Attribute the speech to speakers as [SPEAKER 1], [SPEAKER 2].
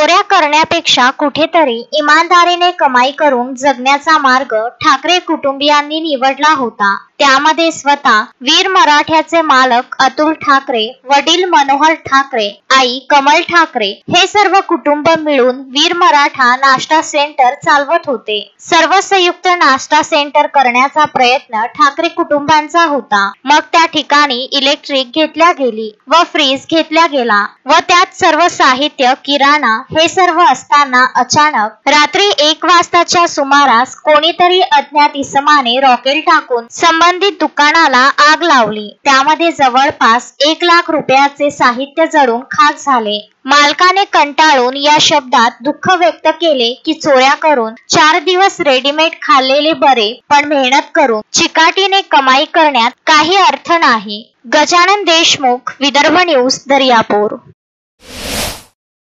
[SPEAKER 1] चोऱ्या करण्यापेक्षा कुठेतरी इमानदारीने कमाई करून जगण्याचा मार्ग ठाकरे कुटुंबियांनी निवडला होता। त्यामध्ये स्वतः वीर मराठ्याचे मालक अतुल ठाकरे, वडील मनोहर ठाकरे, आई कमल ठाकरे हे सर्व कुटुंब मिळून वीर मराठा नाश्ता सेंटर चालवत होते। सर्व संयुक्त नाश्ता सेंटर करण्याचा प्रयत्न ठाकरे कुटुंबांचा होता। मग त्या ठिकाणी इलेक्ट्रिक घेतल्या गेली व फ्रीज घेतल्या गेला व त्यात सर्व साहित्य, किराणा हे सर्व असताना अचानक रात्री 1 वाजताच्या सुमारास कोणीतरी अज्ञात इसमाने रॉकेल टाकून संबंधित दुकानाला आग लावली। त्यामध्ये जवळपास 1 लाख रुपयाचे साहित्य जळून खाक झाले। मालकाने कंटाळून या शब्दात दुःख व्यक्त केले की चोऱ्या करून 4 दिवस रेडीमेड खाल्लेले बरे, पण मेहनत करून चिकाटीने कमाई करण्यात काही अर्थ नाही। गजानन देशमुख, विदर्भ न्यूज, दर्यापूर।